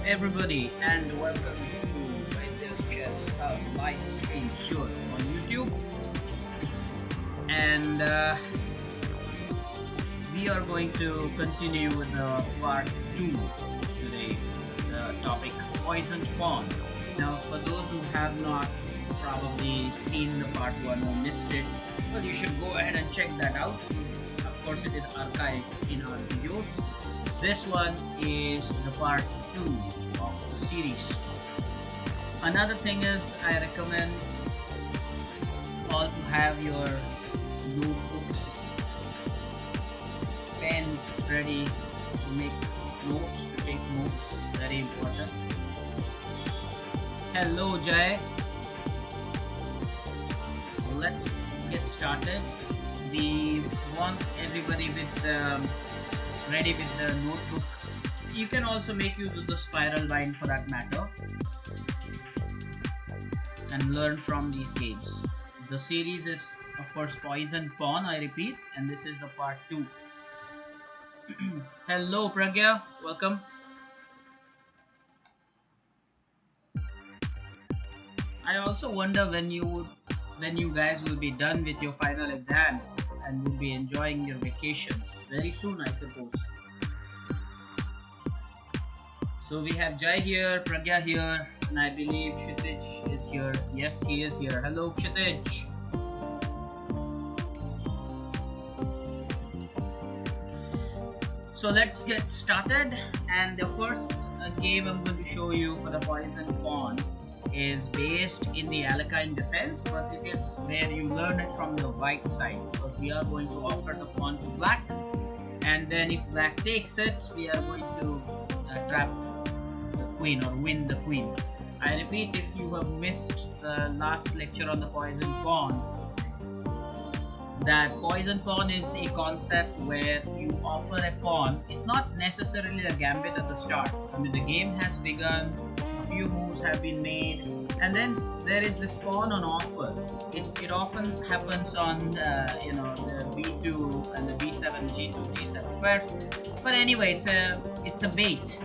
everybody, and welcome to Vaidya's Chess live stream here on YouTube. And we are going to continue with the part 2 today. The topic poisoned pawn. Now, for those who have not probably seen the part 1 or missed it, well, you should go ahead and check that out. Of course, it is archived in our videos. This one is the part 2 of the series. Another thing is, I recommend all to have your notebooks, pens ready to make notes, to take notes. Very important. Hello Jai. Let's get started. We want everybody ready with the notebook. You can also make use of the spiral bind for that matter and learn from these games. The series is of course Poison Pawn, I repeat, and this is the part 2. Hello Pragya, welcome. I also wonder when you guys will be done with your final exams and will be enjoying your vacations very soon, I suppose. So we have Jai here, Pragya here, and I believe Kshitij is here. Yes, he is here. Hello Kshitij. So let's get started, and the first game I'm going to show you for the Poison Pawn is based in the Alakine defense, but it is where you learn it from the white side, because we are going to offer the pawn to black, and then if black takes it, we are going to trap the queen or win the queen. I repeat, if you have missed the last lecture on the poison pawn, that poison pawn is a concept where you offer a pawn. It's not necessarily a gambit at the start. I mean, the game has begun, a few moves have been made, and then there is this pawn on offer. It often happens on the b2 and the b7, g2, g7 squares. But anyway, it's a bait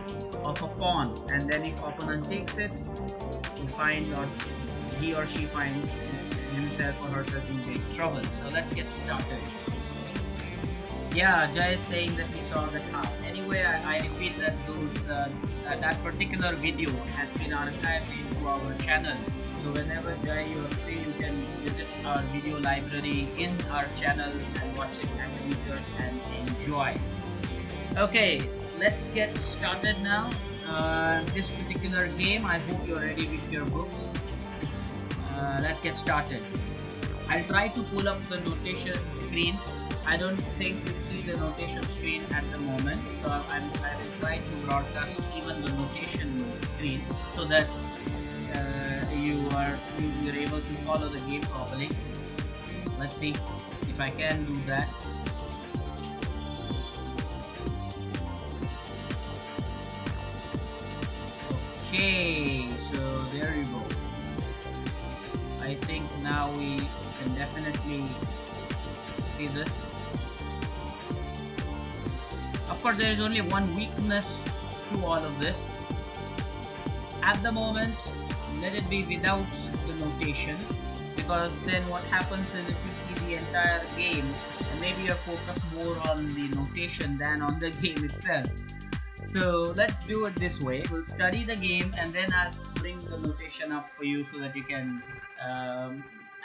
of a pawn, and then if opponent takes it, you find, or he or she finds himself or herself in big trouble. So let's get started. Yeah, Jai is saying that he saw that half. Anyway, I repeat that that particular video has been archived into our channel. So whenever Jai you are free, you can visit our video library in our channel and watch it at leisure and enjoy. Okay, let's get started now. This particular game, I hope you're ready with your books. Let's get started. I'll try to pull up the notation screen. I don't think you see the notation screen at the moment, so I will try to broadcast even the notation screen so that you're able to follow the game properly. Let's see if I can do that. Okay, so there you go. I think now we can definitely see this. Of course, there is only one weakness to all of this. At the moment, let it be without the notation, because then what happens is if you see the entire game, and maybe you're focused more on the notation than on the game itself. So let's do it this way. We'll study the game and then I'll bring the notation up for you so that you can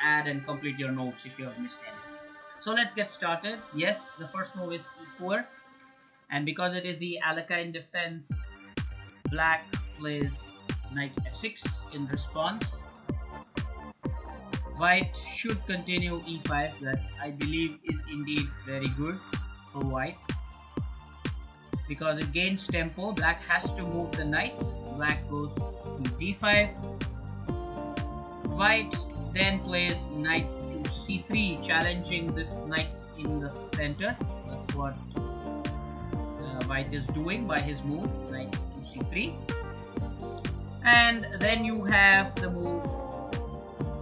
add and complete your notes if you have missed anything. So let's get started. Yes, the first move is e4, and because it is the Alakine defense, black plays knight f6 in response. White should continue e5, that I believe is indeed very good for white, because it gains tempo. Black has to move the knight. Black goes to d5. White then plays knight to c3, challenging this knight in the center. That's what White is doing by his move, knight to c3. And then you have the move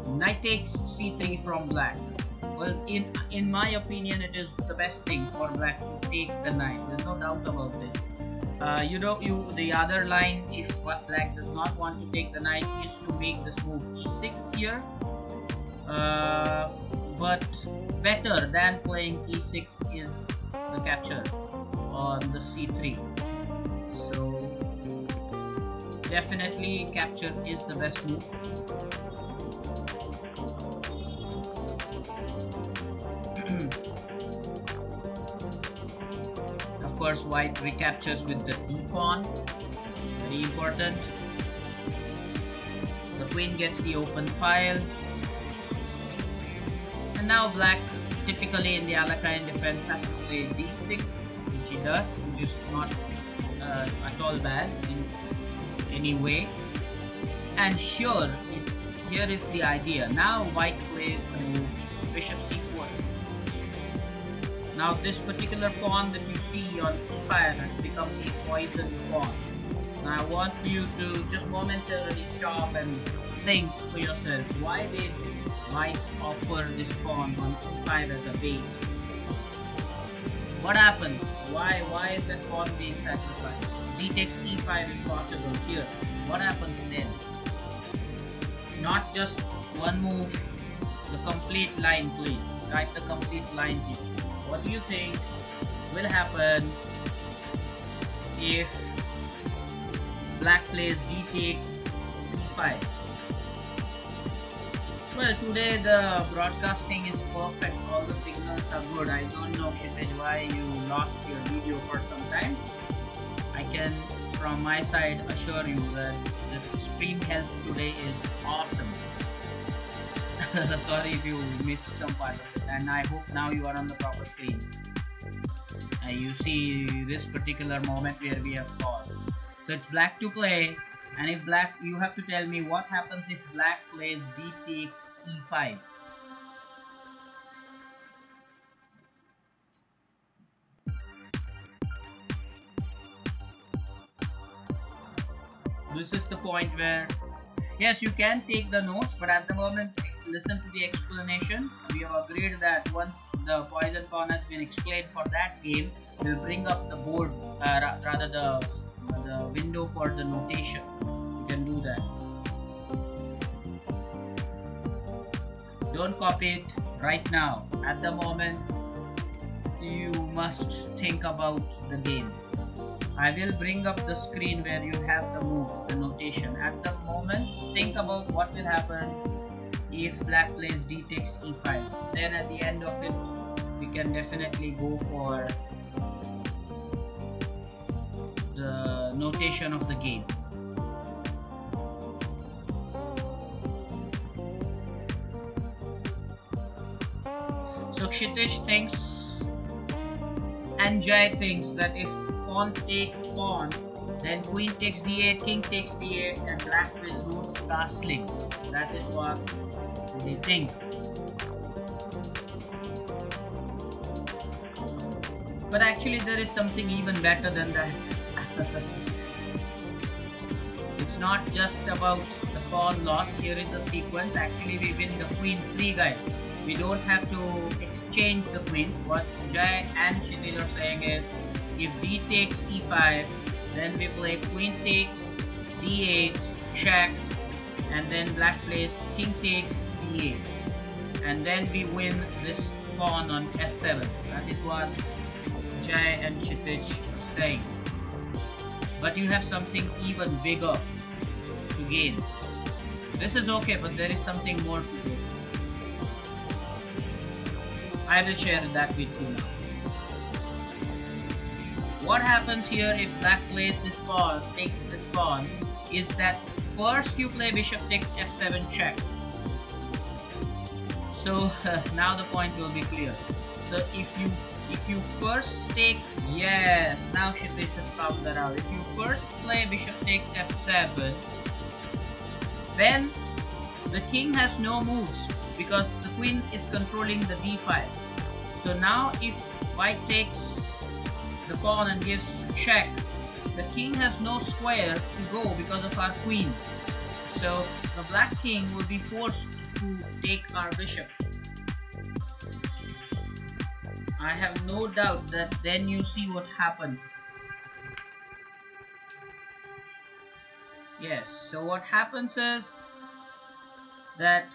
knight takes c3 from black. Well, in my opinion, it is the best thing for black to take the knight. There's no doubt about this. The other line, if black does not want to take the knight, is to make this move e6 here. But better than playing e6 is the capture on the c3. So definitely capture is the best move. Of course, white recaptures with the d pawn, very important. The queen gets the open file. And now black, typically in the Alakine defense, has to play d6, which he does, which is not at all bad in any way. And here is the idea. Now white plays the move bishop c4. Now this particular pawn that you see on e5 has become a poisoned pawn. Now I want you to just momentarily stop and think for yourself, why did white offer this pawn on e5 as a bait? What happens? Why is that pawn being sacrificed? D takes e5 is possible here. What happens then? Not just one move, the complete line, please. Write the complete line here. What do you think will happen if black plays d takes e5? Well, today the broadcasting is perfect. All the signals are good. I don't know, Kshitij, why you lost your video for some time. I can, from my side, assure you that the stream health today is awesome. Sorry if you missed some part of it, and I hope now you are on the proper screen. You see this particular moment where we have paused. So it's black to play, and if black, you have to tell me what happens if black plays d takes e5. This is the point where, yes, you can take the notes, but at the moment listen to the explanation. We have agreed that once the poison pawn has been explained for that game, we'll bring up the board, rather the window for the notation. You can do that. Don't copy it right now. At the moment, you must think about the game. I will bring up the screen where you have the moves, the notation. At the moment, think about what will happen if black plays d takes e5. Then at the end of it, we can definitely go for the notation of the game. So Kshitij thinks and Jai thinks that if pawn takes pawn, then queen takes d8, king takes d8, and black will lose castling. That is what they think. But actually there is something even better than that. It's not just about the pawn loss. Here is a sequence. Actually we win the queen free, guys. We don't have to exchange the queens. What Jai and Kshitij are saying is, if d takes e5, then we play queen takes d8, check, and then black plays king takes d8, and then we win this pawn on f7. That is what Jai and Kshitij are saying. But you have something even bigger to gain. This is okay, but there is something more to this. I will share that with you now. What happens here if black plays this pawn, takes this pawn, is that first you play bishop takes f7 check. So now the point will be clear. So if you first take, yes, now Kshitij has found that out. If you first play bishop takes f7, then the king has no moves because the queen is controlling the d file. So now if white takes the pawn and gives check, the king has no square to go because of our queen. So the black king will be forced to take our bishop. I have no doubt that then you see what happens. Yes, so what happens is that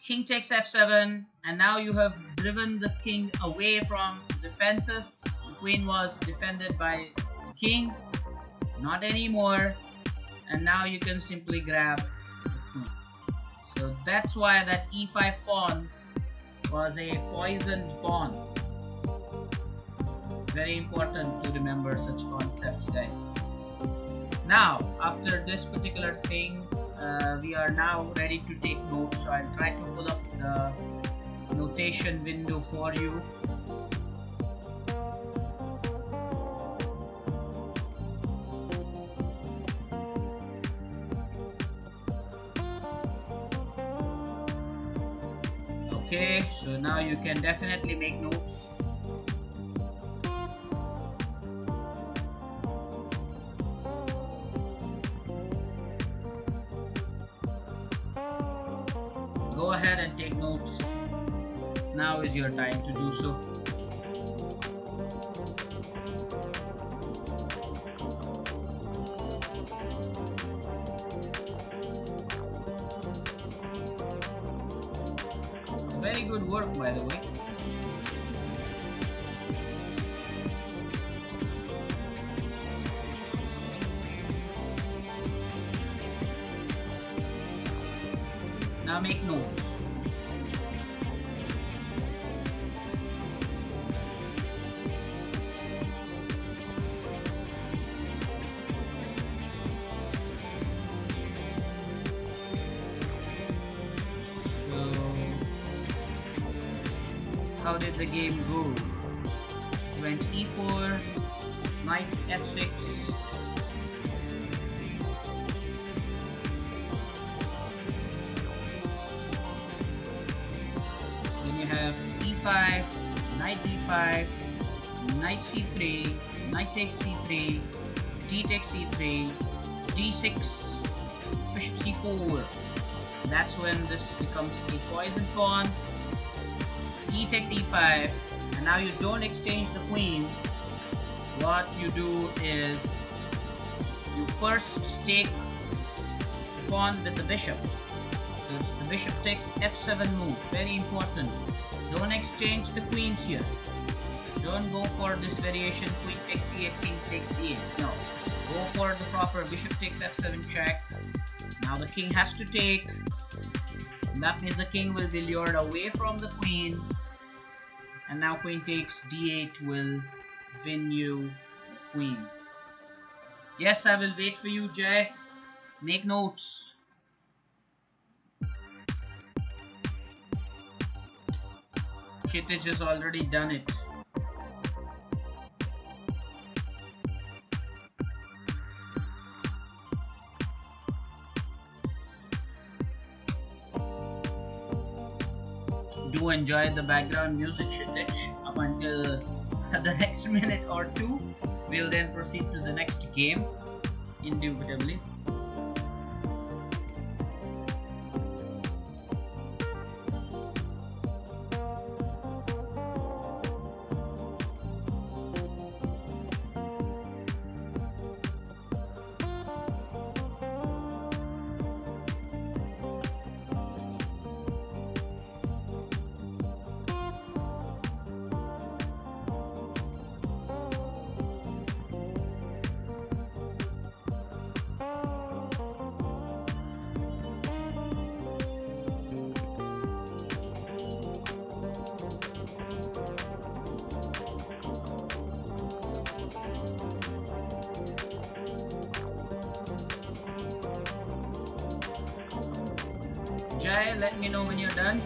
king takes f7, and now you have driven the king away from defenses. The queen was defended by the king, not anymore, and now you can simply grab the queen. So that's why that e5 pawn was a poisoned pawn. Very important to remember such concepts, guys. Now, after this particular thing, we are now ready to take notes. So I'll try to pull up the notation window for you. Okay, so now you can definitely make notes. Go ahead and take notes. Now is your time to do so. Very good work, by the way. Now make notes. How did the game go? Went e4, knight f6, then you have e5, knight d5, knight c3, knight takes c3, d takes c3, d6, bishop c4. That's when this becomes a poison pawn. D takes e5, and now you don't exchange the queen. What you do is you first take the pawn with the bishop. So it's the bishop takes f7 move. Very important. Don't exchange the queens here. Don't go for this variation queen takes d8, king takes d8. No. Go for the proper bishop takes f7 check. Now the king has to take. That means the king will be lured away from the queen. And now queen takes d8 will win you queen. Yes, I will wait for you, Jay. Make notes. Kshitij has already done it. Do enjoy the background music, Kshitij, up until the next minute or two. We'll then proceed to the next game, indubitably. Jai, let me know when you're done.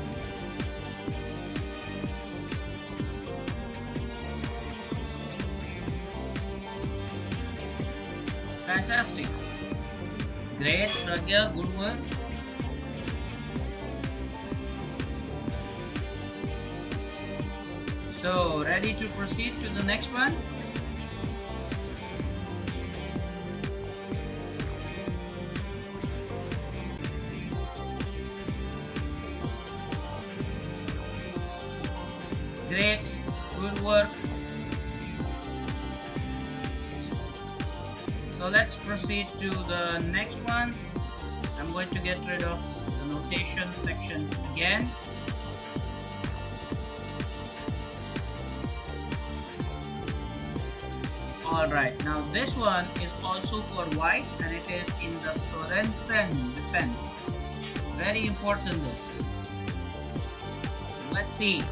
Fantastic. Great, Pragya, good work. So, ready to proceed to the next one? Great, good work. So let's proceed to the next one. I'm going to get rid of the notation section again. Alright, now this one is also for white and it is in the Sorensen defense. Very important this. Let's see.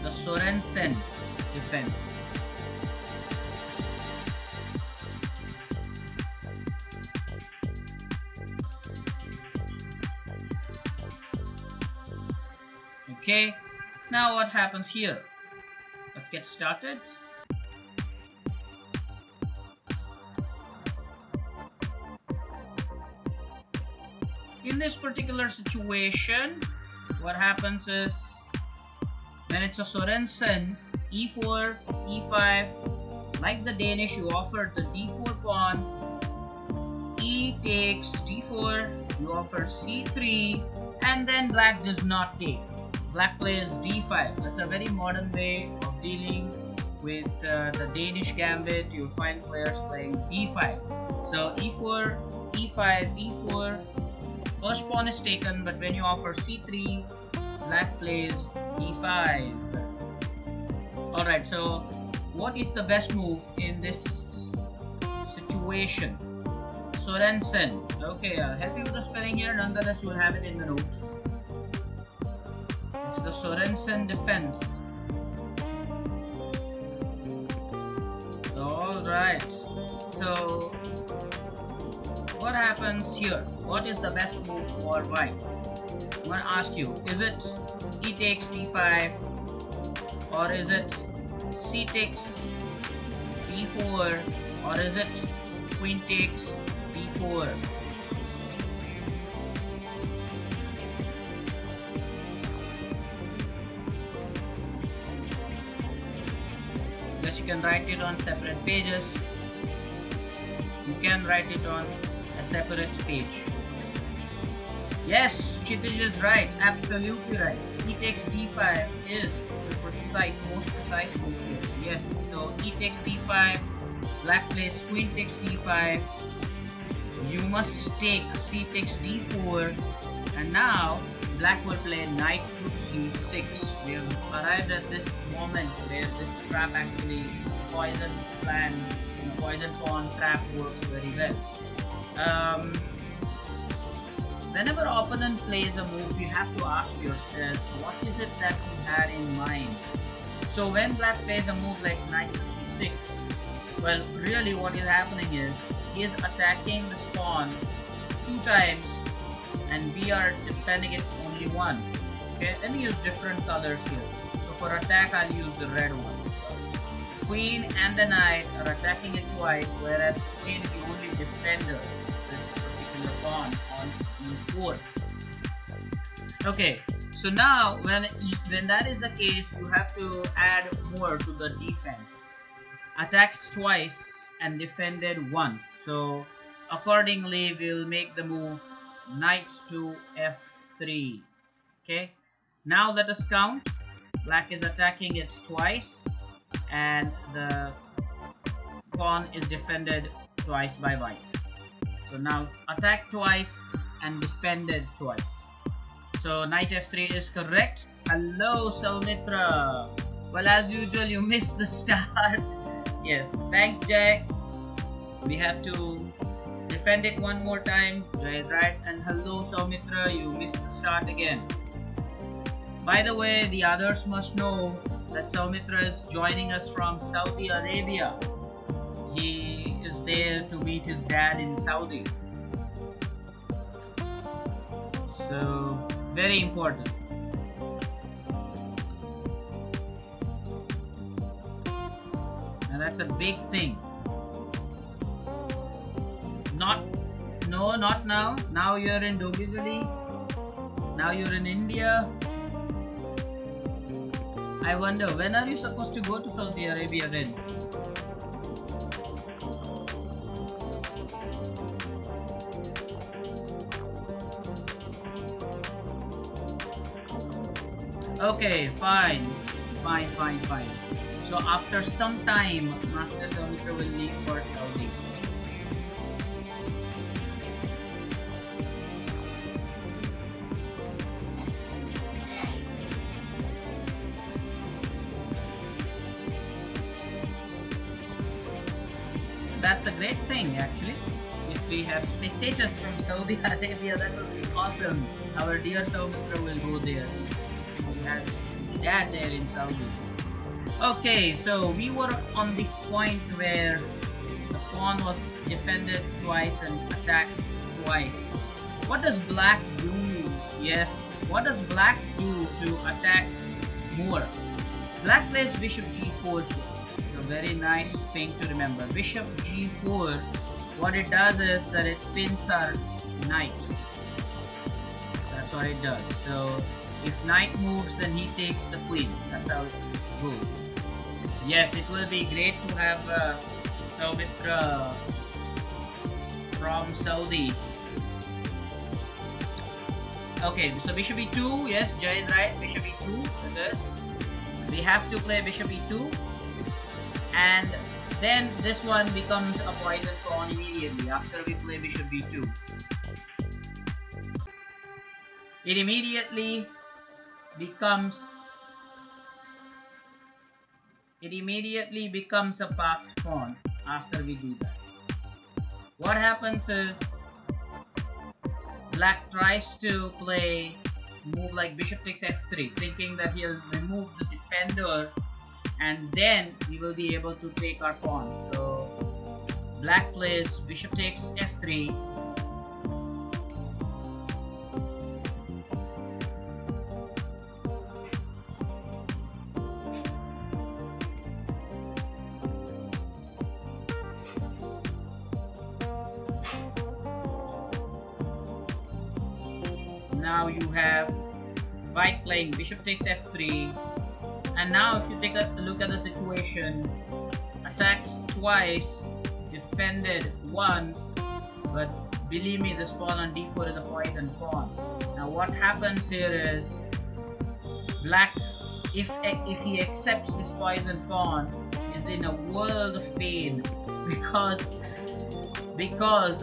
The Sorensen defense. Okay, now what happens here? Let's get started. In this particular situation, what happens is when it's a Sorensen, e4, e5, like the Danish, you offer the d4 pawn, e takes d4, you offer c3, and then black does not take. Black plays d5. That's a very modern way of dealing with the Danish gambit. You'll find players playing b5. So e4, e5, e4. First pawn is taken, but when you offer c3, black plays d5. Alright, so what is the best move in this situation? Sorensen. Okay, I'll help you with the spelling here. Nonetheless, you'll have it in the notes. It's the Sorensen defense. Alright, so what happens here? What is the best move for white? I'm going to ask you, is it e takes d5 or is it c takes d4 or is it queen takes d4? Yes, you can write it on separate pages. You can write it on a separate page. Yes, Chitij is right, absolutely right. E takes d5 is the most precise move here. Yes, so e takes d5, black plays queen takes d5, you must take c takes d4, and now black will play knight to c6. We have arrived at this moment where this trap actually, poison plan, poison pawn trap works very well. Whenever opponent plays a move, you have to ask yourself, what is it that he had in mind? So when black plays a move like knight to c6, well, really what is happening is, he is attacking this pawn 2 times and we are defending it only 1. Okay, let me use different colors here. So for attack, I'll use the red one. Queen and the knight are attacking it twice, whereas queen is the only defender of this particular pawn on e4. Okay, so now when that is the case, you have to add more to the defense. Attacked twice and defended once. So accordingly, we'll make the move knight to f3. Okay, now let us count. Black is attacking it twice and the pawn is defended twice by white. So now attack twice and defended twice. So knight f3 is correct. Hello Saumitra. Well, as usual, you missed the start. Yes, thanks Jack. We have to defend it one more time. Jay is right. And hello Saumitra, you missed the start again. By the way, the others must know that Saumitra is joining us from Saudi Arabia. He is there to meet his dad in Saudi. So, very important. And that's a big thing. No, not now. Now you're in Dombivli. Now you're in India. I wonder, when are you supposed to go to Saudi Arabia then? Okay, fine. So after some time, Master Soumitra will leave for Saudi. That's a great thing actually. If we have spectators from Saudi Arabia, that would be awesome. Our dear Soumitra will go there. He has his dad there in Saudi. Okay, so we were on this point where the pawn was defended twice and attacked twice. What does black do? Yes, what does black do to attack more? Black plays bishop g4 here. A very nice thing to remember. Bishop g4, what it does is that it pins our knight. That's what it does. So if knight moves, then he takes the queen. That's how it goes. Yes, it will be great to have Soumitra from Saudi. Okay, so bishop e2. Yes, Jay is right. Bishop e2. That is. We have to play bishop e2. And then this one becomes a poison pawn immediately after we play bishop b2. It immediately becomes a passed pawn after we do that. What happens is black tries to play move like bishop takes f3, thinking that he'll remove the defender and then we will be able to take our pawn. So black plays bishop takes f3. Now you have white playing bishop takes f3. And now if you take a look at the situation, attacked twice, defended once, but believe me, this pawn on d4 is a poison pawn. Now what happens here is black, if he accepts this poison pawn, is in a world of pain because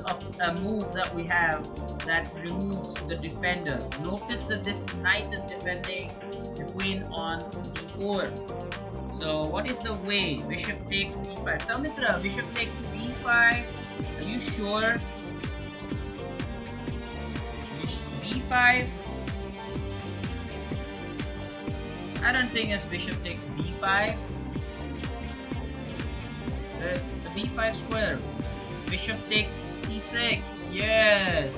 of a move that we have that removes the defender. Notice that this knight is defending the queen on d4. So what is the way? Bishop takes b5. Soumitra, bishop takes b5. Are you sure? Bishop b5? I don't think it's bishop takes b5. The b5 square. It's bishop takes c6. Yes.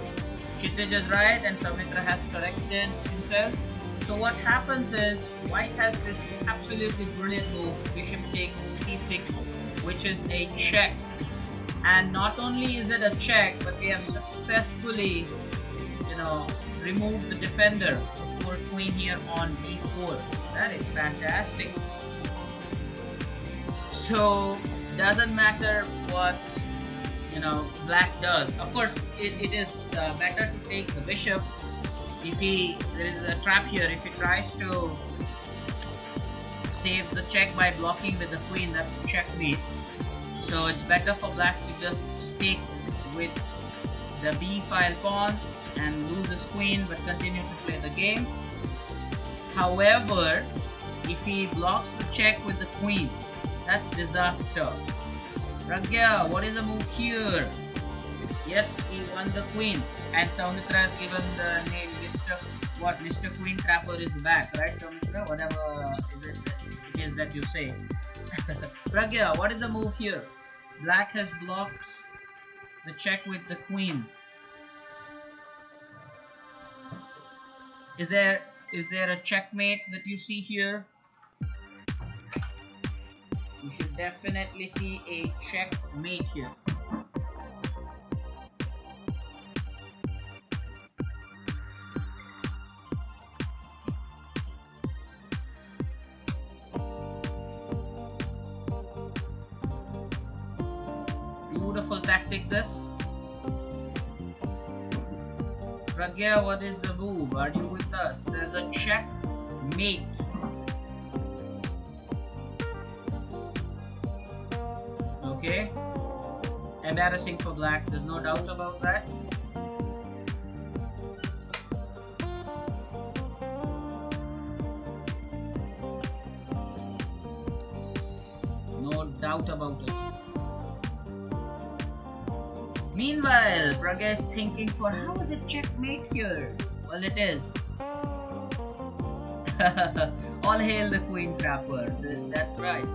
Kshitij is right and Soumitra has corrected himself. So what happens is white has this absolutely brilliant move, bishop takes c6, which is a check. And not only is it a check, but we have successfully, removed the defender for queen here on d4. That is fantastic. So doesn't matter what black does. Of course, it is better to take the bishop. There is a trap here. If he tries to save the check by blocking with the queen, that's checkmate. So it's better for black to just stick with the b file pawn and lose his queen, but continue to play the game. However, if he blocks the check with the queen, that's disaster. Pragya, what is the move here? Yes, he won the queen, and Soumitra has given the name Mr. Queen Trapper is back, right, Soumitra? Whatever it is that you say. Pragya, what is the move here? Black has blocked the check with the queen. Is there a checkmate that you see here? You should definitely see a checkmate here. Beautiful tactic this. Pragya, what is the move? Are you with us? There's a checkmate. Okay, embarrassing for black, there's no doubt about that. No doubt about it. Meanwhile, Braga is thinking for how is it checkmate here? Well, it is. All hail the queen trapper. That's right.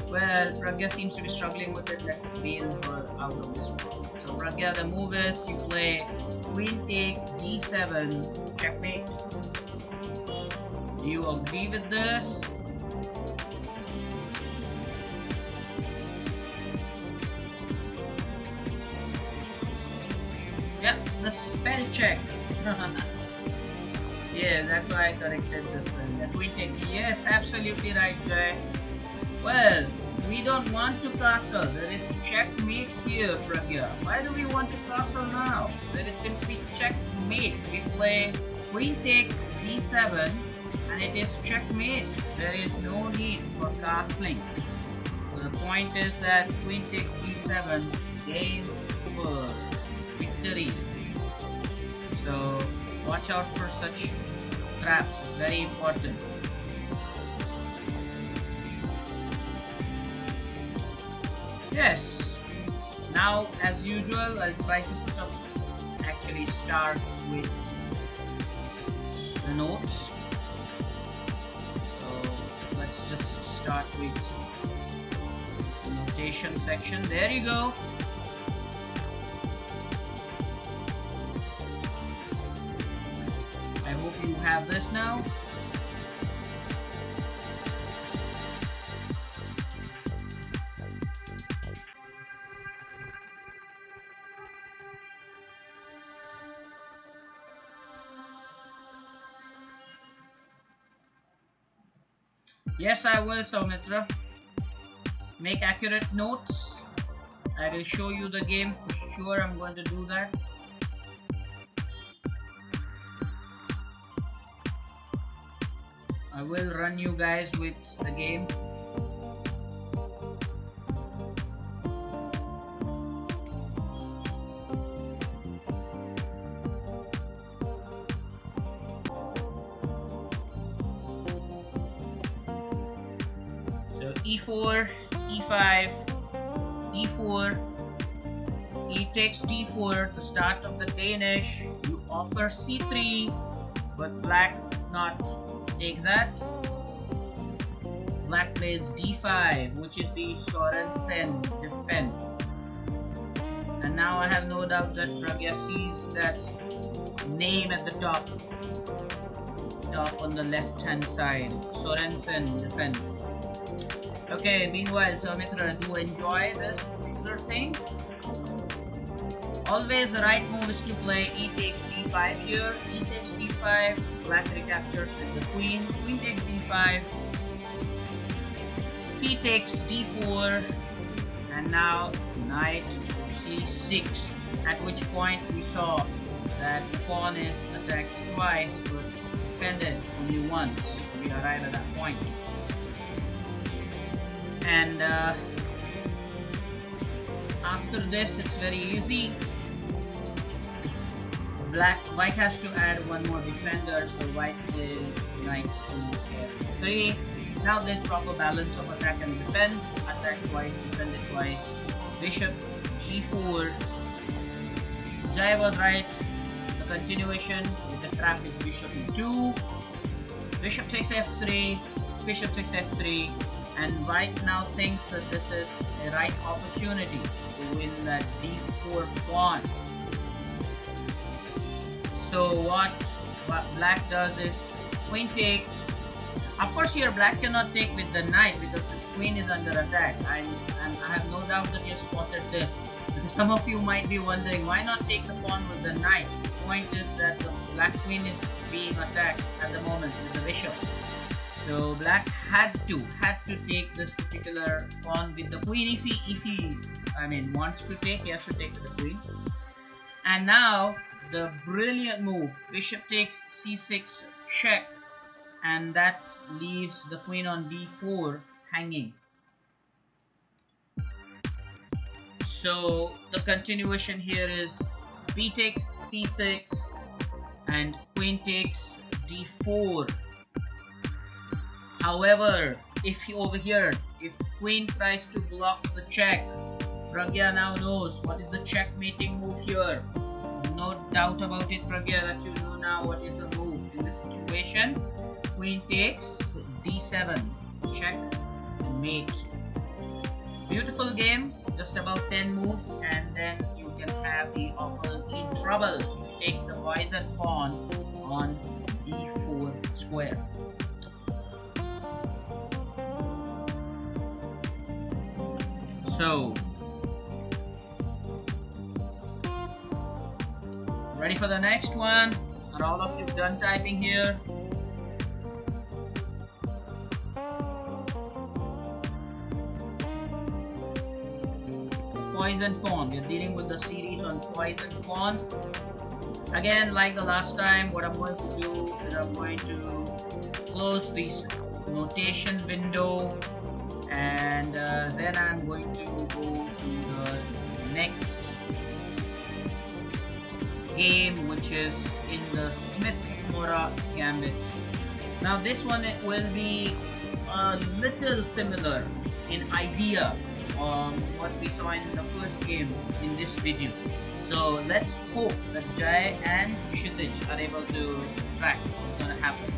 Well, Pragya seems to be struggling with it. Let's bail her out of this problem. So Pragya, the move is you play queen takes d7 checkmate. Do you agree with this? Yeah, the spell check. Yeah, that's why I corrected the spell. The queen takes. Yes, absolutely right, Jay. Well, we don't want to castle. There is checkmate here, Pragya. Why do we want to castle now? There is simply checkmate. We play queen takes d7 and it is checkmate. There is no need for castling. So the point is that queen takes d7, game over, victory. So watch out for such traps. It's very important. Yes. Now, as usual, I'll try to put up, actually start with the notes. So let's just start with the notation section. There you go. I hope you have this now. Yes, I will, Soumitra. Make accurate notes. I will show you the game for sure. I'm going to do that. I will run you guys with the game. E4, E5, E4, E takes D4, the start of the Danish. You offer C3, but black does not take that. Black plays D5, which is the Sorensen defense. And now I have no doubt that Pragya sees that name at the top on the left hand side, Sorensen defense. Okay, meanwhile, Soumitra, do enjoy this particular thing. Always the right move is to play E takes D5 here. E takes D5, black recaptures with the queen. Queen takes D5. C takes D4. And now knight C6. At which point we saw that the pawn is attacked twice but defended only once. We arrive at that point. And after this, it's very easy. White has to add one more defender, so white is knight to f3. Now there's proper balance of attack and defense. Attack twice, defended twice. Bishop g4. Jai was right. The continuation with the trap is bishop e2. Bishop takes f3. Bishop takes f3. And white now thinks that this is a right opportunity to win that d4 pawn. So what black does is queen takes. Of course here black cannot take with the knight because this queen is under attack. And I have no doubt that you have spotted this. Because some of you might be wondering why not take the pawn with the knight. The point is that the black queen is being attacked at the moment with the bishop. So black had to take this particular pawn with the queen. If he wants to take, he has to take with the queen. And now the brilliant move, bishop takes c6 check, and that leaves the queen on d4 hanging. So the continuation here is b takes c6 and queen takes d4. However, if over here, if queen tries to block the check, Pragya now knows what is the checkmating move here. No doubt about it, Pragya, that you know now what is the move in this situation. Queen takes d7, check, mate. Beautiful game, just about 10 moves, and then you can have the opponent in trouble. He takes the poison pawn on d4 square. So, ready for the next one? Are all of you done typing here? Poison pawn. We're dealing with the series on poison pawn. Again, like the last time, what I'm going to do is I'm going to close this notation window, and then I'm going to go to the next game, which is in the Smith-Morra Gambit. Now this one, it will be a little similar in idea on what we saw in the first game in this video. So let's hope that Jai and Kshitij are able to track what's going to happen.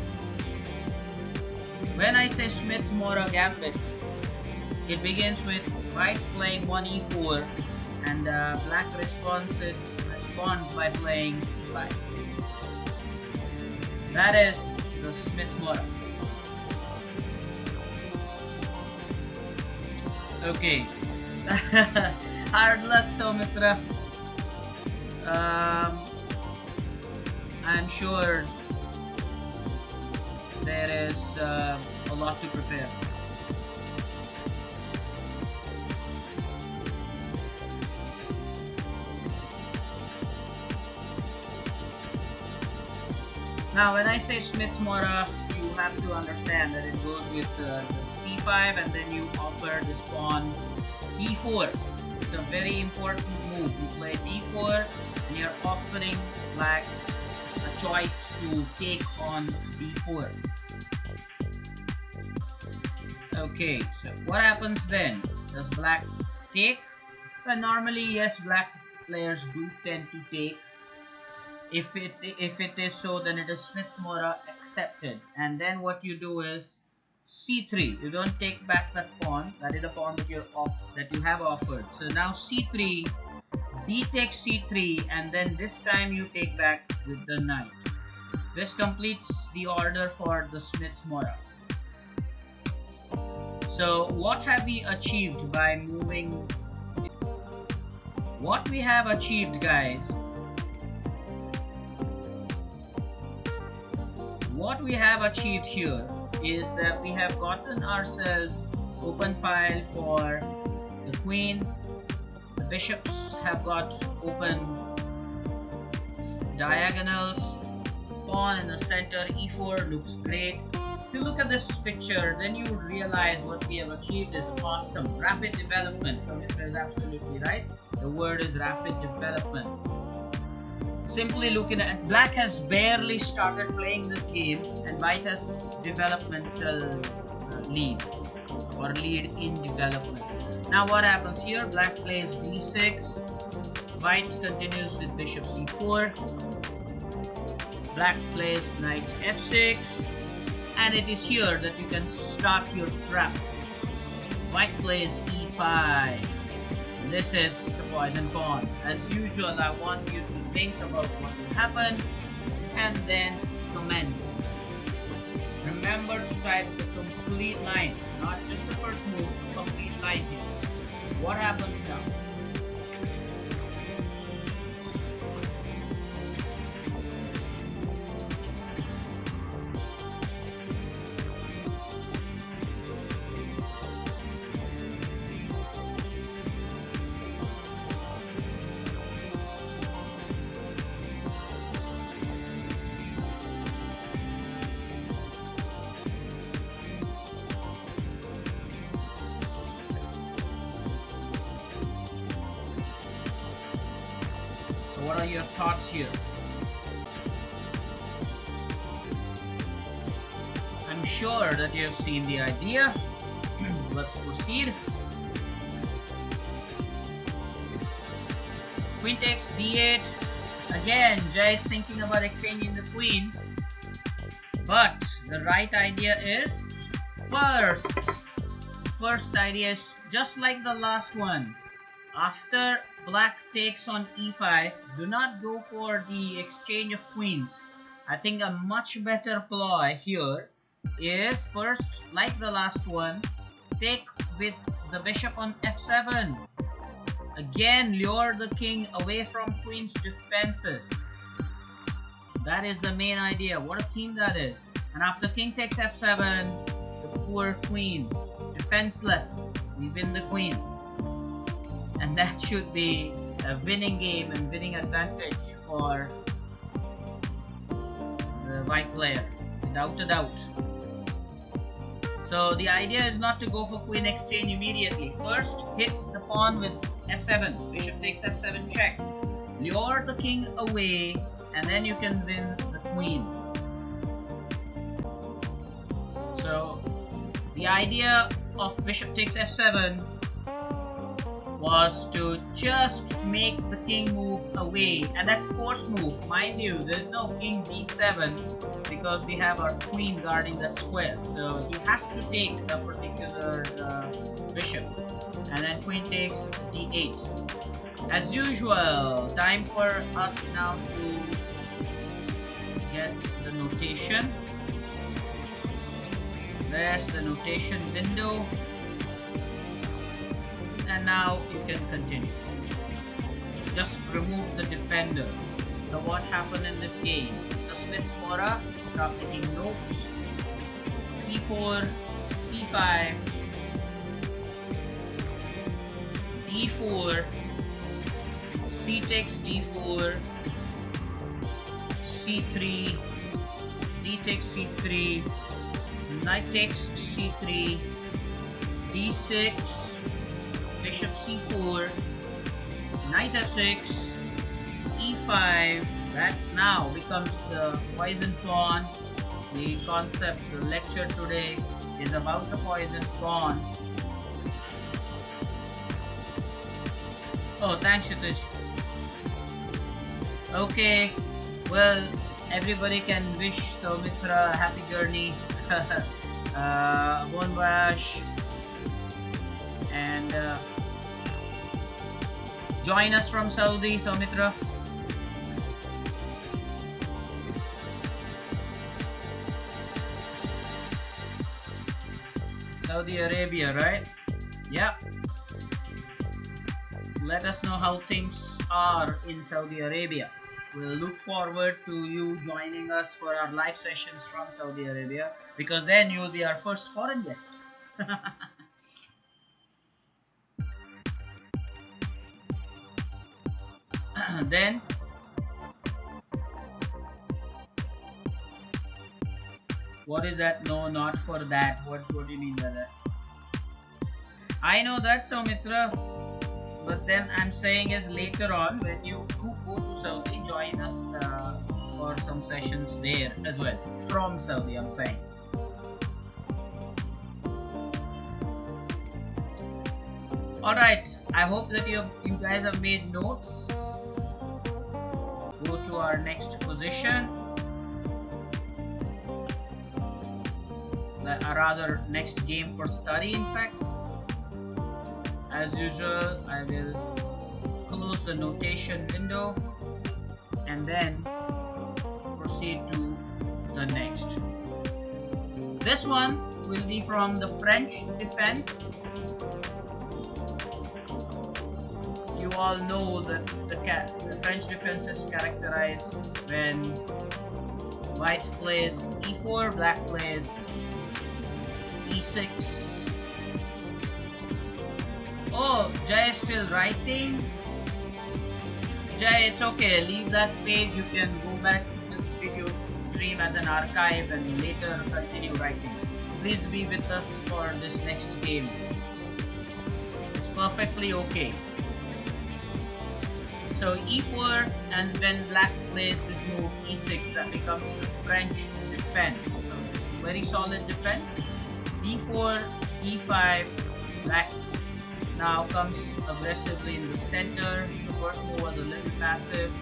When I say Smith-Morra Gambit, it begins with white playing 1e4 and black responds by playing c5. That is the Smith-Morra. Okay. Hard luck, Soumitra. I'm sure there is a lot to prepare. Now, when I say Smith-Morra, you have to understand that it goes with the c5, and then you offer this pawn d4. It's a very important move. You play d4, and you're offering black a choice to take on d4. Okay, so what happens then? Does black take? Well, normally, yes, black players do tend to take. If it is so, then it is Smith-Morra accepted. And then what you do is c3. You don't take back that pawn. That is the pawn that you have offered. So now c3, d takes c3, and then this time you take back with the knight. This completes the order for the Smith-Morra. So what have we achieved by moving? What we have achieved, guys, what we have achieved here is that we have gotten ourselves open file for the queen. The bishops have got open diagonals. Pawn in the center, e4 looks great. If you look at this picture, then you realize what we have achieved is awesome. Rapid development. Samitra is absolutely right. The word is rapid development. Simply looking at, black has barely started playing this game, and white has developmental lead or lead in development. Now what happens here? Black plays d6, white continues with bishop c4, black plays knight f6, and it is here that you can start your trap. White plays e5. This is the poison pawn. As usual, I want you to think about what will happen and then comment. Remember to type the complete line, not just the first move, the complete line here. What happens now? are your thoughts here? I'm sure that you have seen the idea. Let's proceed. Queen takes d8. Again, Jay is thinking about exchanging the queens. But the right idea is first idea is just like the last one. After black takes on e5, do not go for the exchange of queens. I think a much better ploy here is first, like the last one, take with the bishop on f7. Again, lure the king away from queen's defenses. That is the main idea. What a theme that is. And after king takes f7, the poor queen, defenseless, we win the queen. And that should be a winning game and winning advantage for the white player, without a doubt. So the idea is not to go for queen exchange immediately. First, hits the pawn with f7. Bishop takes f7 check. Lure the king away, and then you can win the queen. So the idea of bishop takes f7 was to just make the king move away, and that's forced move. Mind you, there is no king b7 because we have our queen guarding that square. So he has to take the particular bishop, and then queen takes d8. As usual, time for us now to get the notation. There's the notation window. And now you can continue. Just remove the defender. So what happened in this game? It's a Smith fora. Start taking notes. e4, c5, d4, c takes d4, c3, d takes c3, knight takes c3, d6, bishop c4, knight f6, e5. That now becomes the poison pawn. The concept, the lecture today is about the poison pawn. Oh, thanks, Shitish. Okay, well, everybody can wish Soumitra a happy journey. Bon voyage. And join us from Saudi, Soumitra. Saudi Arabia, right? Yeah. Let us know how things are in Saudi Arabia. We'll look forward to you joining us for our live sessions from Saudi Arabia, because then you'll be our first foreign guest. Then what is that? No, not for that. What do you mean by that? I know that, Soumitra, but then I'm saying is later on when you do go to Saudi, join us for some sessions there as well. From Saudi, I'm saying. Alright, I hope that you guys have made notes. Go to our next position. Or rather, next game for study, in fact. As usual, I will close the notation window and then proceed to the next. This one will be from the French defense. You all know that the French defense is characterized when white plays e4, black plays e6. Oh, Jay is still writing. Jay, it's okay. Leave that page. You can go back to this video stream as an archive and later continue writing. Please be with us for this next game. It's perfectly okay. So e4, and when black plays this move e6, that becomes the French defense. So very solid defense. b4, e5, black now comes aggressively in the center. The first move was a little passive.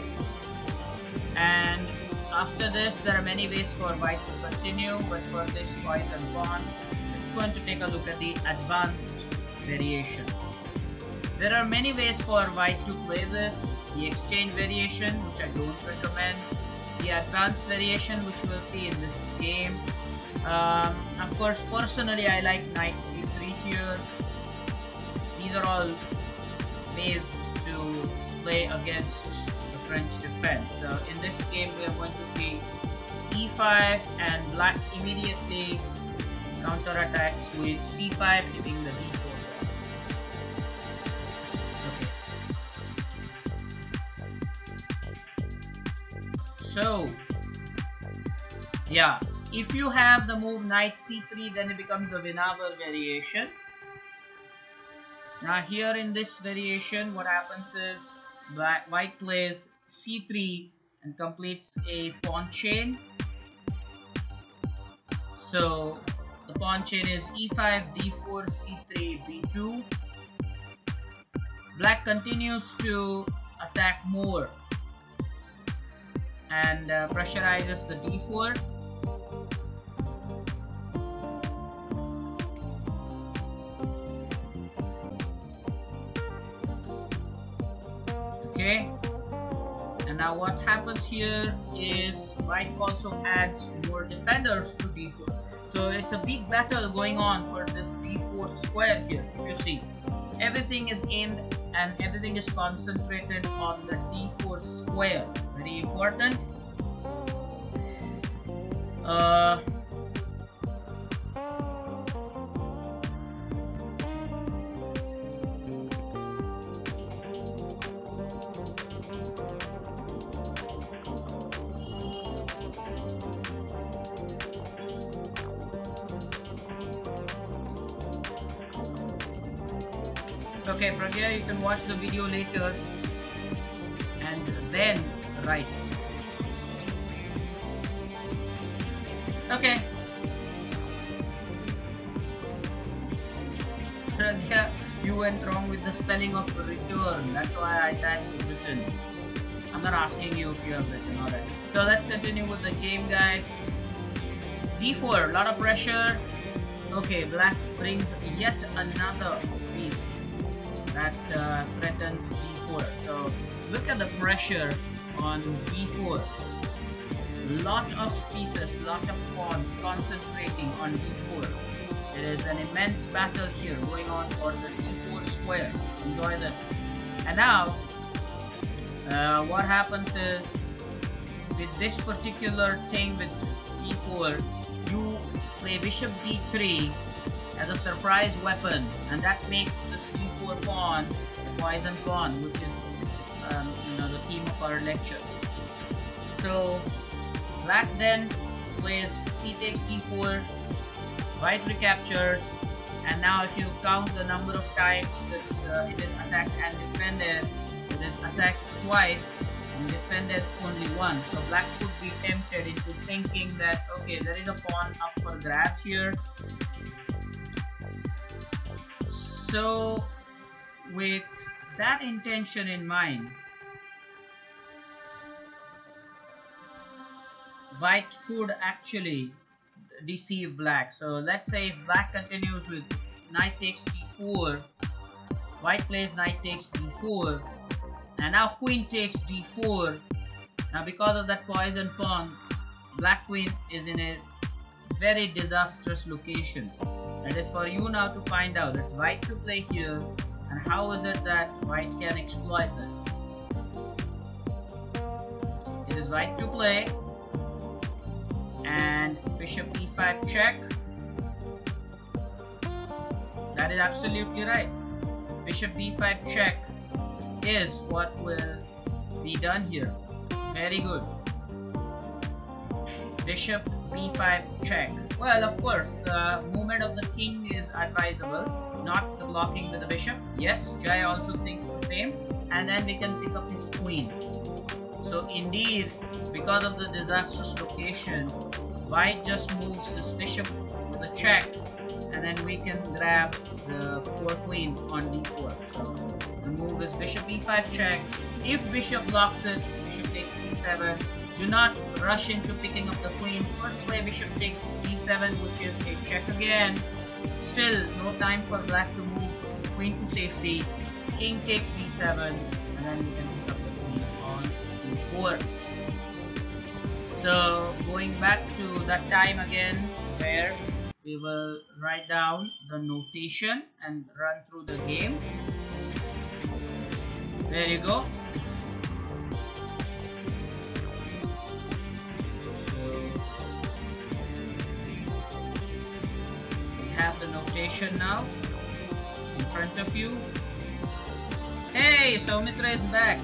And after this, there are many ways for white to continue, but for this poison pawn, we're going to take a look at the advanced variation. There are many ways for white to play this. The exchange variation, which I don't recommend. The advanced variation, which we'll see in this game. Of course, personally, I like knight c3 here. These are all ways to play against the French defense. So in this game, we are going to see e5, and black immediately counterattacks with c5, hitting the d4. So, yeah, if you have the move knight c3, then it becomes the Winawer variation. Now here in this variation, what happens is white plays c3 and completes a pawn chain. So the pawn chain is e5, d4, c3, b2. Black continues to attack more and pressurizes the d4. Okay, and now what happens here is white also adds more defenders to d4. So it's a big battle going on for this d4 square here. If you see, everything is aimed and everything is concentrated on the d4 square. Very important. Okay, Pragya, you can watch the video later and then write. Okay. Pragya, you went wrong with the spelling of return. That's why I typed written. I'm not asking you if you have written. Alright. So let's continue with the game, guys. d4, a lot of pressure. Okay, black brings yet another piece that threatens d4. So look at the pressure on d4. Lot of pieces, lot of pawns concentrating on d4. There is an immense battle here going on for the d4 square. Enjoy this. And now what happens is, with this particular thing with d4, you play bishop d3 as a surprise weapon, and that makes this d4 pawn a poison pawn, which is the theme of our lecture. So black then plays c takes d4, white recaptures, and now if you count the number of times that it is attacked and defended, it is attacked twice and defended only once. So black could be tempted into thinking that, okay, there is a pawn up for grabs here. So with that intention in mind, white could actually deceive black. So let's say if black continues with knight takes d4, white plays knight takes d4, and now queen takes d4. Now because of that poison pawn, black queen is in a very disastrous location. It is for you now to find out. It's white to play here, and how is it that white can exploit this? It is white to play, and bishop e5 check. That is absolutely right. Bishop b5 check is what will be done here. Very good. Bishop b5 check. Well, of course, the movement of the king is advisable. not the blocking with the bishop. Yes, Jai also thinks the same. And then we can pick up his queen. So indeed, because of the disastrous location, White just moves his bishop with a check, and then we can grab the poor queen on d4. So the move is bishop e5 check. If bishop blocks it, bishop takes d7. Do not rush into picking up the queen. First play bishop takes d7, which is a check again. Still no time for black to move queen to safety. King takes d7, and then we can pick up the queen on d4. So going back to that time again, where we will write down the notation and run through the game. There you go. So we have the notation now in front of you. Hey, Soumitra is back.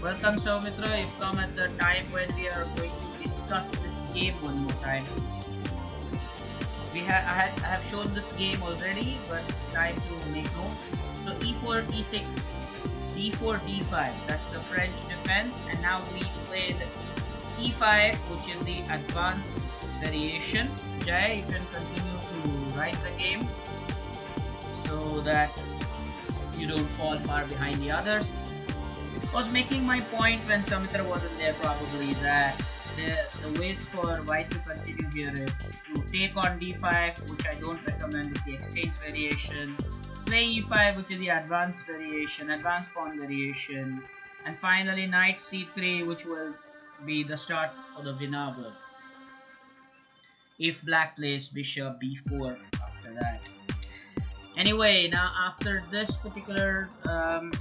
Welcome, Soumitra. You've come at the time when we are going to discuss this game one more time. I have shown this game already, but it's time to make notes. So e4, e6, d4, d5. That's the French defense. And now we played e5, which is the advanced variation. Jai, you can continue to write the game so that you don't fall far behind the others. I was making my point when Soumitra wasn't there, probably, that the ways for White to continue here is to take on d5, which I don't recommend, is the exchange variation, play e5, which is the advanced variation, advanced pawn variation, and finally knight c3, which will be the start for the Vinagre. If black plays bishop b4 after that. Anyway, now after this particular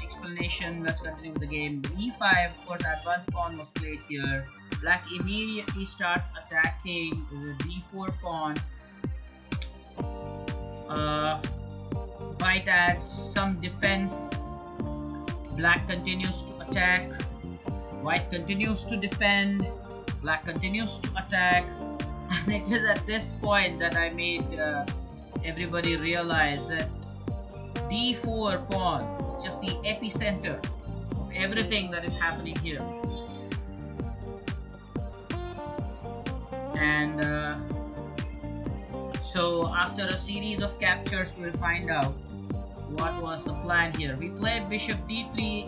explanation, let's continue with the game. e5, of course, advanced pawn was played here. Black immediately starts attacking the d4 pawn. White adds some defense. Black continues to attack. White continues to defend. Black continues to attack. And it is at this point that I made everybody realize that d4 pawn is just the epicenter of everything that is happening here. And so after a series of captures, we'll find out what was the plan here. We played bishop d3,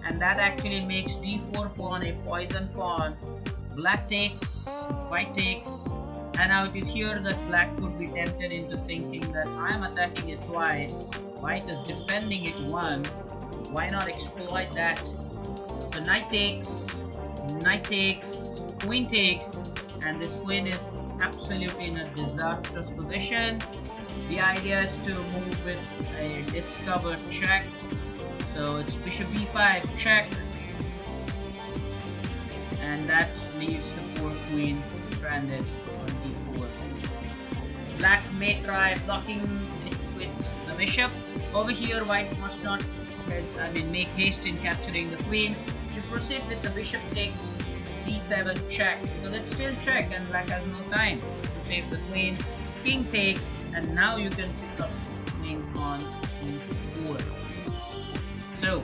and that actually makes d4 pawn a poison pawn. Black takes, white takes, and now it is here that black could be tempted into thinking that I'm attacking it twice, white is defending it once, why not exploit that? So knight takes, queen takes, and this queen is absolutely in a disastrous position. The idea is to move with a discovered check. So it's bishop b5 check, and that leaves the poor queen stranded on d4. Black may try blocking it with the bishop. Over here, white must not make haste in capturing the queen. To proceed with the bishop takes d7 check, because it's still check and black has no time to save the queen. King takes, and now you can pick up queen on e4. So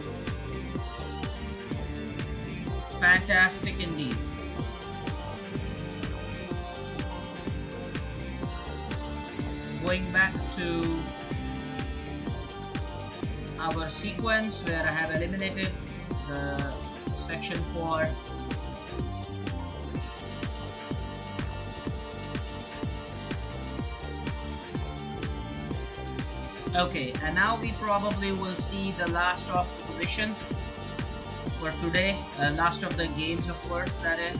fantastic indeed. Going back to our sequence where I have eliminated the section 4. Okay, and now we probably will see the last of the positions for today. Last of the games, of course, that is.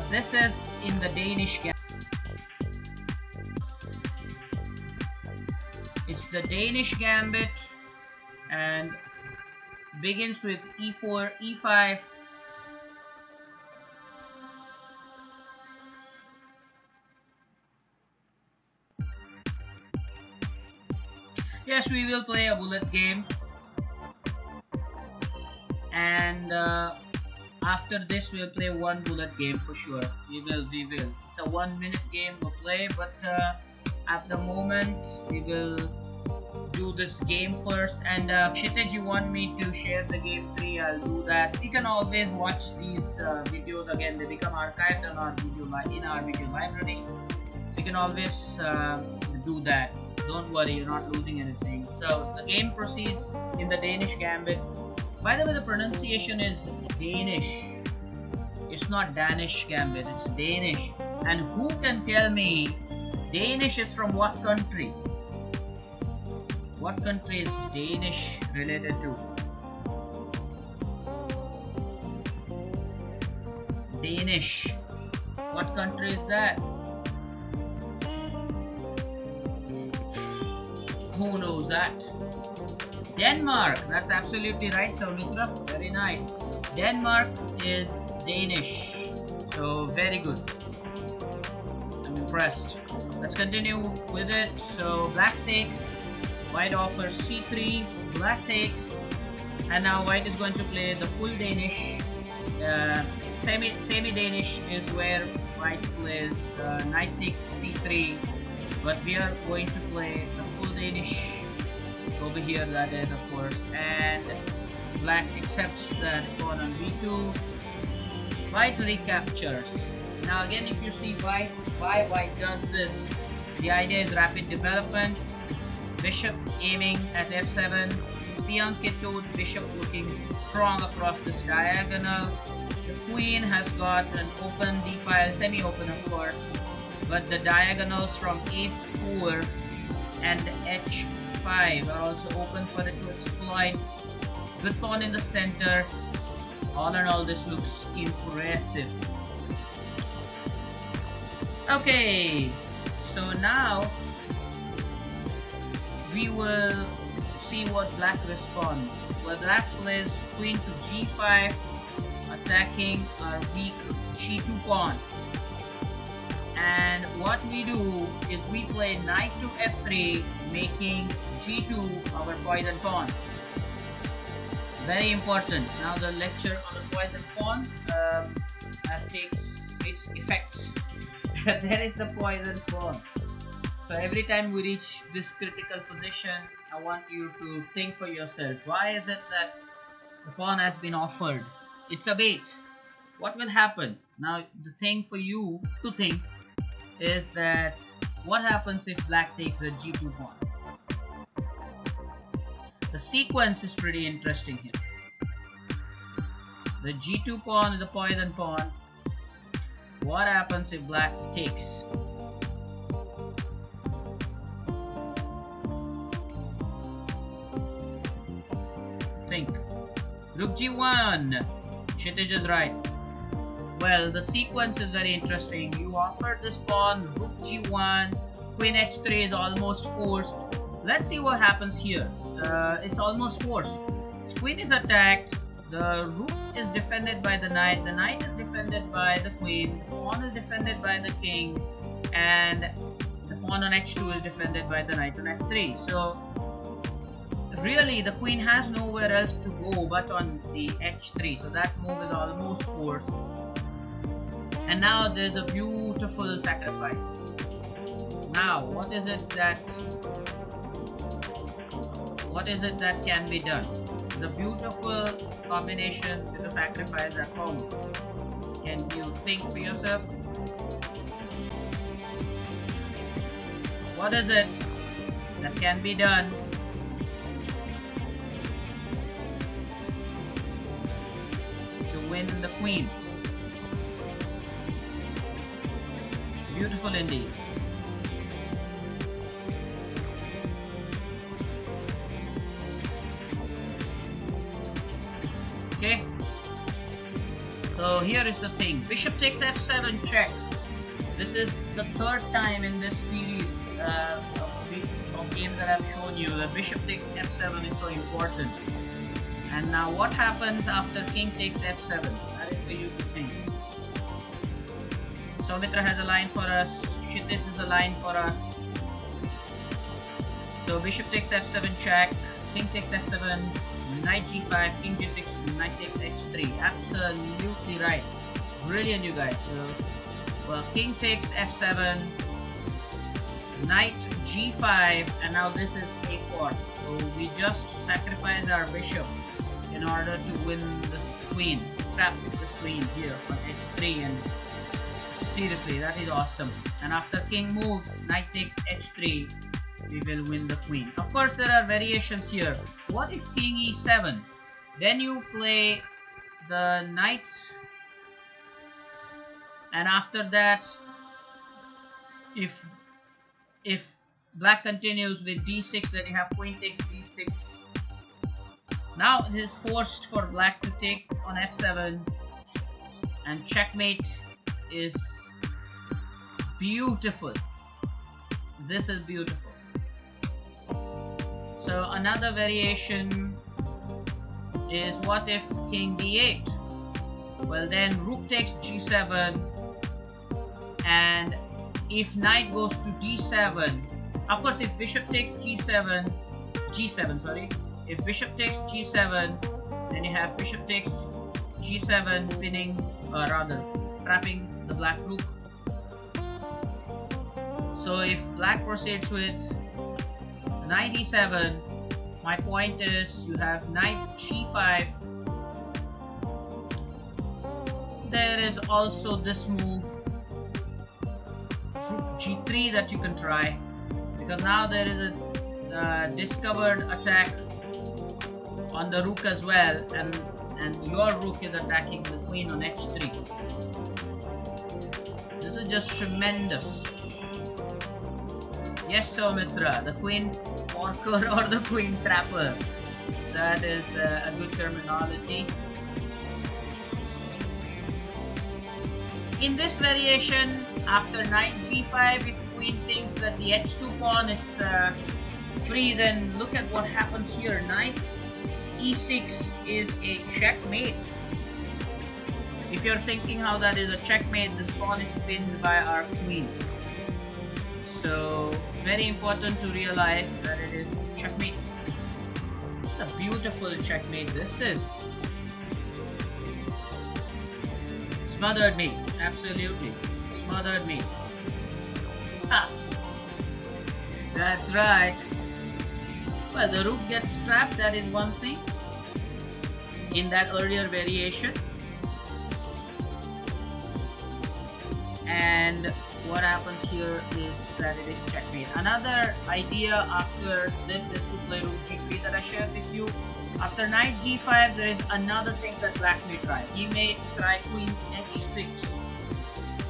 This is in the Danish gambit. It's the Danish gambit and begins with e4, e5. Yes, we will play a bullet game, and after this we'll play one bullet game for sure. We will. It's a 1 minute game we'll play, but At the moment, we will do this game first. And Kshitij, you want me to share the game 3? I'll do that. You can always watch these videos again. They become archived on our in our video library. So you can always do that. Don't worry, you're not losing anything. So the game proceeds in the Danish gambit. By the way, the pronunciation is Danish. It's not Danish gambit, it's Danish. And who can tell me Danish is from what country? What country is Danish related to? Danish. What country is that? Who knows that? Denmark. That's absolutely right, Saumitra. Very nice. Denmark is Danish. So very good. I'm impressed. Let's continue with it. So black takes. White offers c3. Black takes. And now white is going to play the full Danish. Semi-Danish is where white plays knight takes c3. But we are going to play the full Danish over here, that is, of course. And black accepts that pawn on b2. White recaptures. Now again, if you see why white does this, the idea is rapid development. Bishop aiming at f7. Fianchetto, bishop looking strong across this diagonal. The queen has got an open d file, semi-open of course, but the diagonals from a4 and h5 are also open for it to exploit. Good pawn in the center. All in all, this looks impressive. Okay, so now we will see what black responds. Well, black plays queen to g5, attacking our weak g2 pawn. And what we do is we play knight to f3, making g2 our poison pawn. Very important. Now the lecture on the poison pawn that takes its effects. There is the poison pawn. So every time we reach this critical position, I want you to think for yourself. Why is it that the pawn has been offered? It's a bait. What will happen? Now the thing for you to think is that what happens if black takes the g2 pawn? The sequence is pretty interesting here. The g2 pawn is the poison pawn. What happens if black takes? Think. Rook g1. Kshitij is right. Well, the sequence is very interesting. You offer this pawn, rook g1, queen h3 is almost forced. Let's see what happens here. It's almost forced. This queen is attacked. The rook is defended by the knight is defended by the queen, the pawn is defended by the king, and the pawn on h2 is defended by the knight on f3. So really the queen has nowhere else to go but on the h3, so that move is almost forced. And now there's a beautiful sacrifice. Now what is it that can be done? It's a beautiful combination with a sacrifice that follows. Can you think for yourself? What is it that can be done to win the queen? Beautiful indeed. Okay, so here is the thing. Bishop takes f7 check. This is the third time in this series of games that I've shown you that bishop takes f7 is so important. And now what happens after king takes f7? That is for you to think. Soumitra has a line for us. Kshitij is a line for us. So bishop takes f7 check, king takes f7, knight g5, king g6, knight takes h3. Absolutely right. Brilliant, you guys. So, well, king takes f7. Knight g5, and now this is a4. So we just sacrifice our bishop in order to win this queen, trap this queen here on h3, and seriously, that is awesome. And after king moves, knight takes h3, we will win the queen. Of course, there are variations here. What if king e7? Then you play the knight, and after that, if black continues with d6, then you have queen takes d6. Now it is forced for black to take on f7, and checkmate is beautiful. This is beautiful. So another variation is, what if king d8? Well, then rook takes g7, and if knight goes to d7, of course if bishop takes g7, if bishop takes g7, then you have bishop takes g7 pinning, or rather trapping the black rook. So if black proceeds with knight e7, my point is you have knight g5. There is also this move, rook g3, that you can try, because now there is a discovered attack on the rook as well, and your rook is attacking the queen on h3. This is just tremendous. Yes, Soumitra, the queen forker or the queen trapper. That is a good terminology. In this variation, after knight g5, if queen thinks that the h2 pawn is free, then look at what happens here. Knight e6 is a checkmate. If you're thinking how that is a checkmate, this pawn is pinned by our queen. So very important to realize that it is checkmate. What a beautiful checkmate this is. Smothered me, absolutely smothered me. Ha! That's right. Well, the rook gets trapped, that is one thing in that earlier variation. And what happens here is that it is checkmate. Another idea after this is to play rook g3 that I shared with you. After knight g5, there is another thing that black may try. He may try queen h6,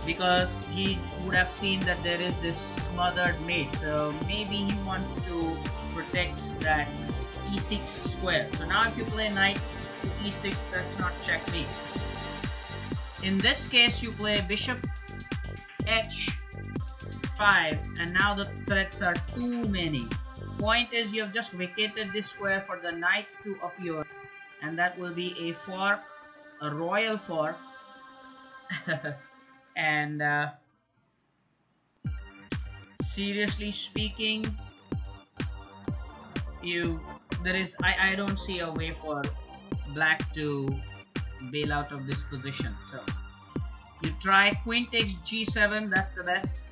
because he would have seen that there is this smothered mate. So maybe he wants to protect that e6 square. So now if you play knight to e6, that's not checkmate. In this case, you play bishop h5, and now the threats are too many. Point is, you have just vacated this square for the knight to appear, and that will be a fork, a royal fork. And seriously speaking, I don't see a way for black to bail out of this position. So you try queen takes g7, that's the best,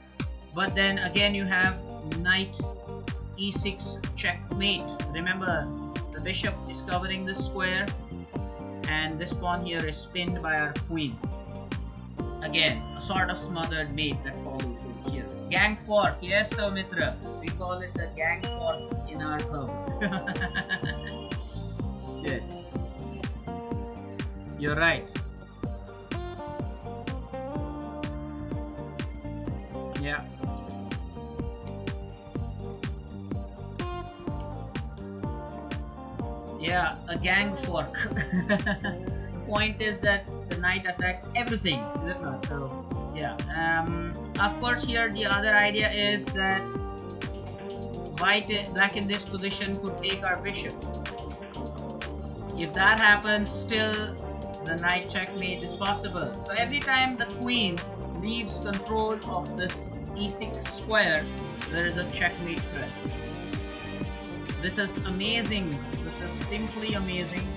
but then again you have knight e6 checkmate. Remember, the bishop is covering this square, and this pawn here is pinned by our queen. Again, a sort of smothered mate that follows over here. Gang fork, yes, Soumitra, we call it the gang fork in our hub. Yes, you're right. Yeah. Yeah, a gang fork. Point is that the knight attacks everything, is it not? So yeah. Of course, here the other idea is that black in this position could take our bishop. If that happens, still the knight checkmate is possible. So every time the queen leaves control of this e6 square, there is a checkmate threat. This is amazing. This is simply amazing.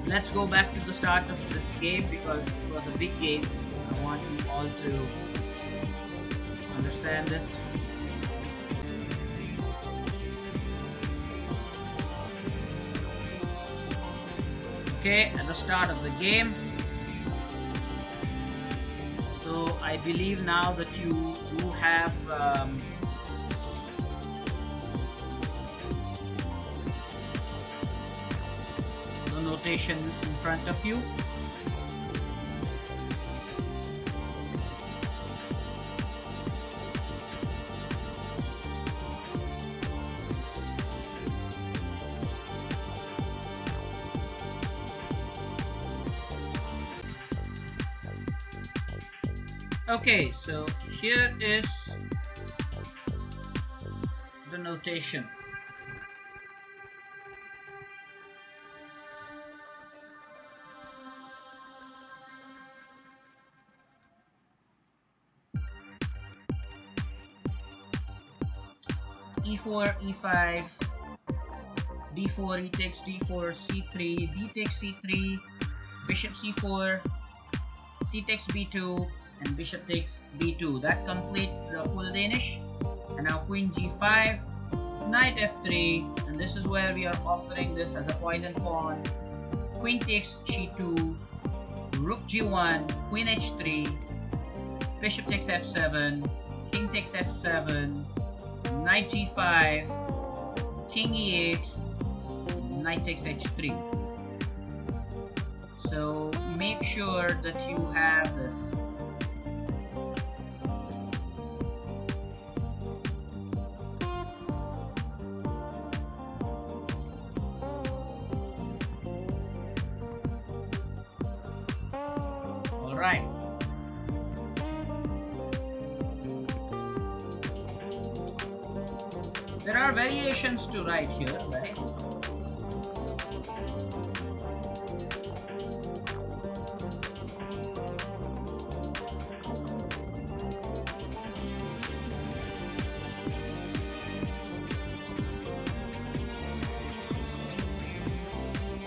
let's go back to the start of this game because it was a big game. I want you all to understand this. Okay, at the start of the game. So I believe now that you do have the notation in front of you. Okay, so here is the notation. E4, E5, D4, E takes D4, C3, D takes C3, Bishop C4, C takes B2, and Bishop takes B2. That completes the full Danish. And now Queen G5, Knight F3, and this is where we are offering this as a point and pawn. Queen takes G2, Rook G1, Queen H3, Bishop takes F7, King takes F7, Knight G5, King E8, Knight takes H3. So make sure that you have this. Alright. There are variations to write here, right?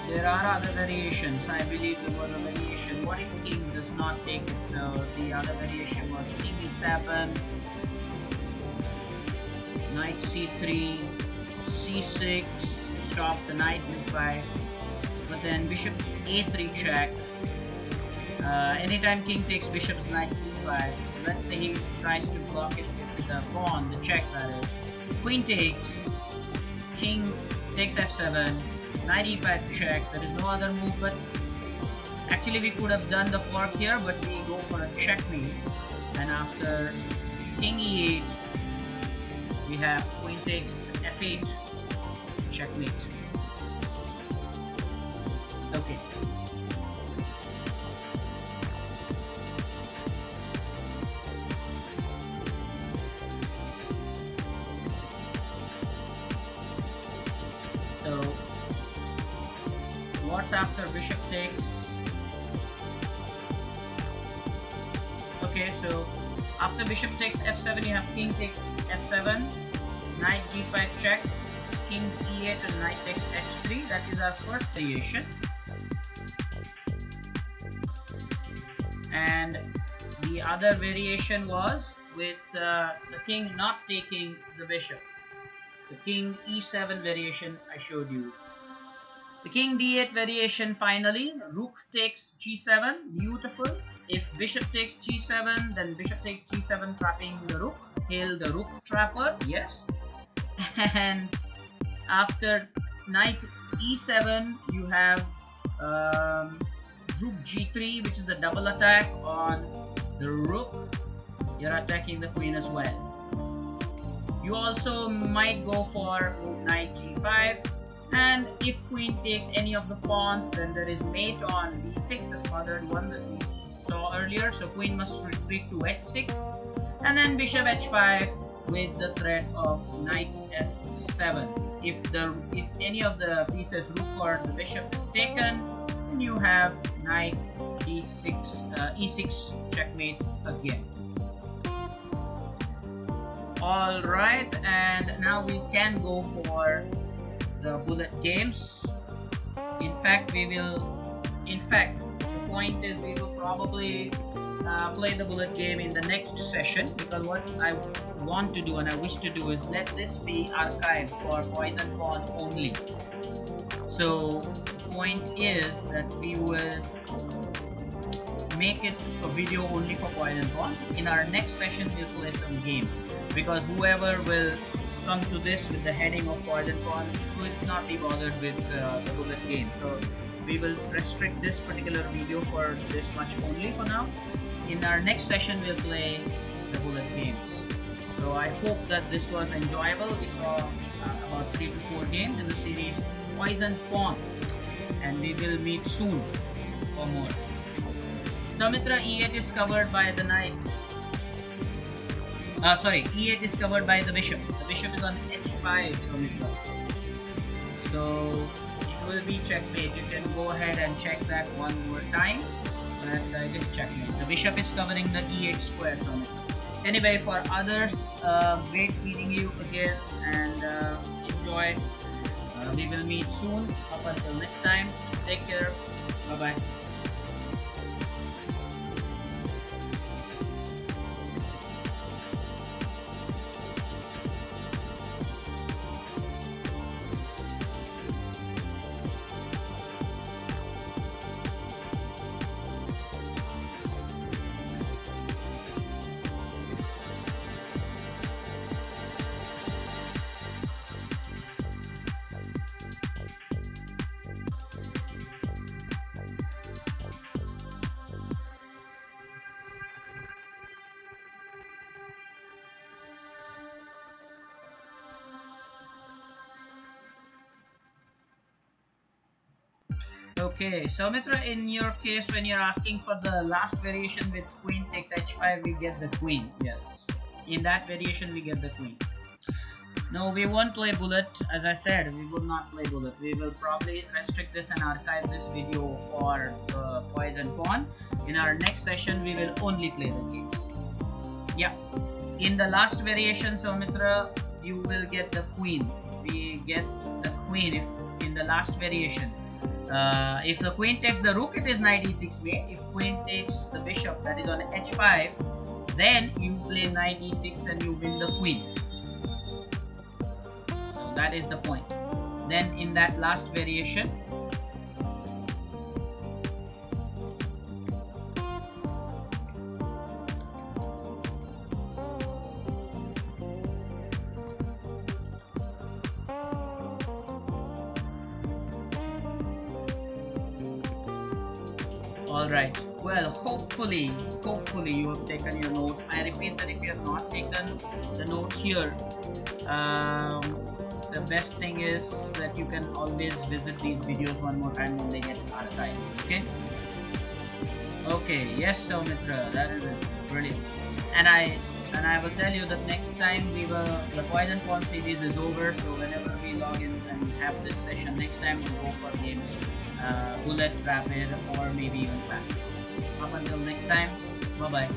There are other variations. I believe there was a variation. What if king does not take it? So the other variation was king e7, knight c3, c6 to stop the knight b5, but then bishop a3 check. Anytime king takes bishop is knight c5. Let's say he tries to block it with the pawn, the check that is. Queen takes, king takes f7, knight e5 check. There is no other move, but actually we could have done the fork here, but we go for a checkmate. And after king e8, we have queen takes f8, checkmate. Okay. So what's after bishop takes? Okay, so after bishop takes f7, you have king takes f7, knight g5 check, king e8 and knight takes h3. That is our first variation. And the other variation was with the king not taking the bishop. The king e7 variation I showed you. The king d8 variation finally, rook takes g7, beautiful. If bishop takes g7, then bishop takes g7 trapping the rook. Hail the rook trapper, yes. And after knight e7, you have rook g3, which is the double attack on the rook. You're attacking the queen as well. You also might go for knight g5, and if queen takes any of the pawns, then there is mate on d6 as father one that we saw earlier. So queen must retreat to h6, and then bishop h5 with the threat of knight f7. If any of the pieces, rook or the bishop, is taken, then you have knight d6, e6 checkmate again. Alright, and now we can go for the bullet games. In fact, we will In fact, the point is we will probably play the bullet game in the next session, because what I want to do and I wish to do is let this be archived for Poison Pawn only. So the point is that we will make it a video only for Poison Pawn. In our next session we'll play some games, because whoever will come to this with the heading of Poison Pawn would not be bothered with the bullet game. So we will restrict this particular video for this much only for now. In our next session we'll play the bullet games. So I hope that this was enjoyable. We saw about 3 to 4 games in the series Poison Pawn, and we will meet soon for more. Soumitra, E8 is covered by the knight. E8 is covered by the bishop. The bishop is on h5, Soumitra. So it will be checkmate. You can go ahead and check that one more time. But it is checkmate. The bishop is covering the e8 square, Soumitra. Anyway, for others, great meeting you again, and enjoy. We will meet soon. Up until next time, take care. Bye bye. Okay, Soumitra, in your case, when you're asking for the last variation with queen takes h5, we get the queen. Yes, in that variation we get the queen. No, we won't play bullet. As I said, we will not play bullet. We will probably restrict this and archive this video for Poison Pawn. In our next session we will only play the games. Yeah, in the last variation, Soumitra, you will get the queen. We get the queen if in the last variation. If the queen takes the rook, it is knight e6 mate. If queen takes the bishop, that is on h5, then you play knight e6 and you win the queen. So that is the point. Then in that last variation, alright, well, hopefully you have taken your notes. I repeat that if you have not taken the notes here, the best thing is that you can always visit these videos one more time when they get archived. Okay? Okay, yes, Soumitra, that is it. Brilliant. And I will tell you that next time the Poison Pawn series is over, so whenever we log in and have this session, next time we'll go for games bullet, rapid, or maybe even classic. Up until next time, bye bye.